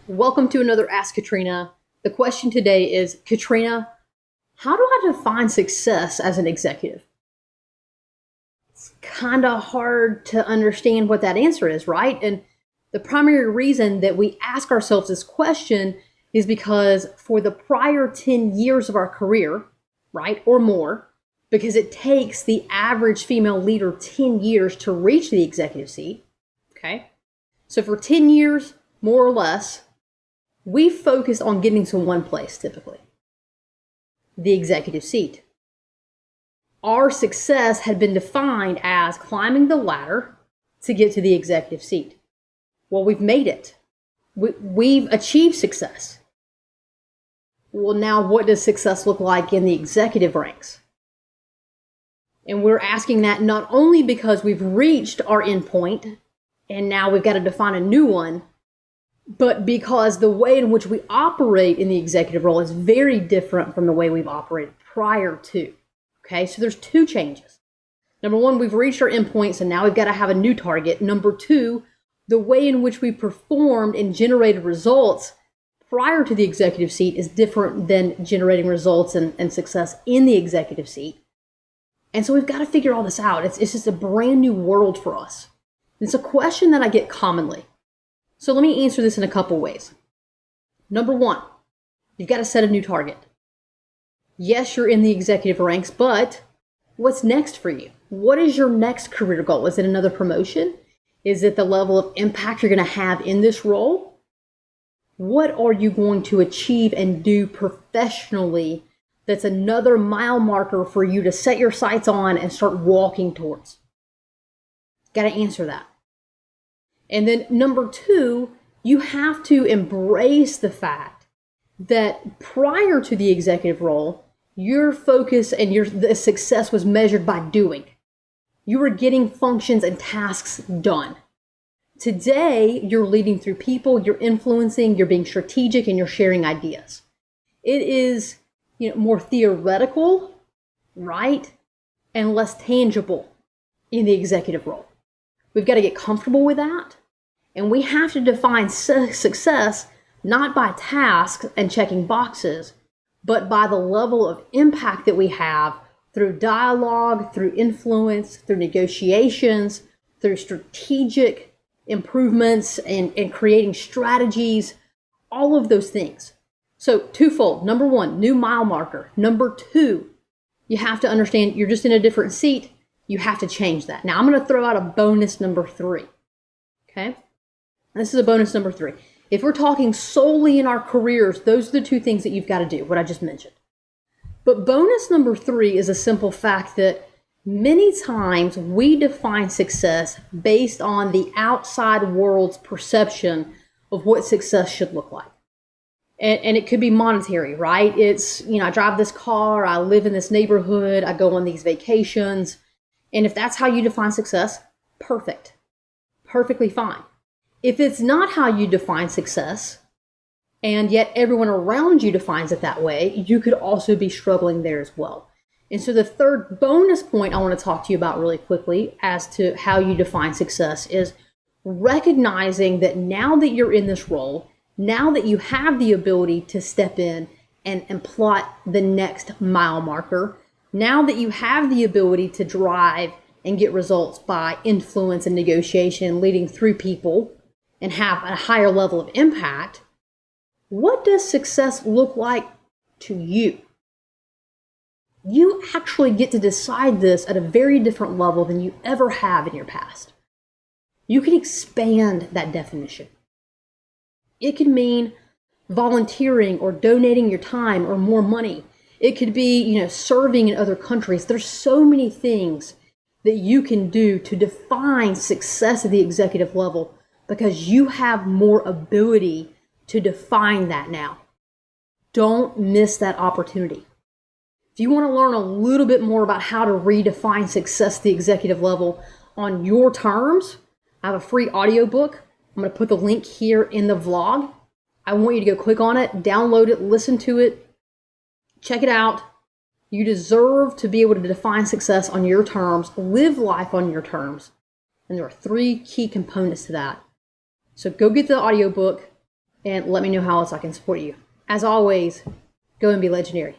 Welcome to another Ask Katrina. The question today is, Katrina, how do I define success as an executive? It's kind of hard to understand what that answer is, right? And the primary reason that we ask ourselves this question is because for the prior 10 years of our career, right, or more, because it takes the average female leader 10 years to reach the executive seat, okay? So for 10 years, more or less, we focused on getting to one place typically, the executive seat. Our success had been defined as climbing the ladder to get to the executive seat. Well, we've made it. We've achieved success. Well, now what does success look like in the executive ranks? And we're asking that not only because we've reached our endpoint and now we've got to define a new one, but because the way in which we operate in the executive role is very different from the way we've operated prior to. Okay, so there's two changes. Number one, we've reached our endpoints and now we've got to have a new target. Number two, the way in which we performed and generated results prior to the executive seat is different than generating results and success in the executive seat. And so we've got to figure all this out. It's just a brand new world for us. It's a question that I get commonly. So let me answer this in a couple ways. Number one, you've got to set a new target. Yes, you're in the executive ranks, but what's next for you? What is your next career goal? Is it another promotion? Is it the level of impact you're going to have in this role? What are you going to achieve and do professionally that's another mile marker for you to set your sights on and start walking towards? Got to answer that. And then number two, you have to embrace the fact that prior to the executive role, your focus and the success was measured by doing. You were getting functions and tasks done. Today, you're leading through people, you're influencing, you're being strategic, and you're sharing ideas. It is, more theoretical, right, and less tangible in the executive role. We've got to get comfortable with that. And we have to define success not by tasks and checking boxes, but by the level of impact that we have through dialogue, through influence, through negotiations, through strategic improvements and creating strategies, all of those things. So twofold. Number one, new mile marker. Number two, you have to understand you're just in a different seat. You have to change that. Now I'm going to throw out a bonus number three. Okay? This is a bonus number three. If we're talking solely in our careers, those are the two things that you've got to do, what I just mentioned. But bonus number three is a simple fact that many times we define success based on the outside world's perception of what success should look like. And it could be monetary, right? It's, I drive this car, I live in this neighborhood, I go on these vacations. And if that's how you define success, perfect. Perfectly fine. If it's not how you define success, and yet everyone around you defines it that way, you could also be struggling there as well. And so the third bonus point I want to talk to you about really quickly as to how you define success is recognizing that now that you're in this role, now that you have the ability to step in and plot the next mile marker, now that you have the ability to drive and get results by influence and negotiation, leading through people, and have a higher level of impact, what does success look like to you? You actually get to decide this at a very different level than you ever have in your past. You can expand that definition. It could mean volunteering or donating your time or more money. It could be, serving in other countries. There's so many things that you can do to define success at the executive level because you have more ability to define that now. Don't miss that opportunity. If you want to learn a little bit more about how to redefine success at the executive level on your terms, I have a free audiobook. I'm going to put the link here in the vlog. I want you to go click on it, download it, listen to it, check it out. You deserve to be able to define success on your terms, live life on your terms. And there are three key components to that. So go get the audiobook, and let me know how else I can support you. As always, go and be legendary.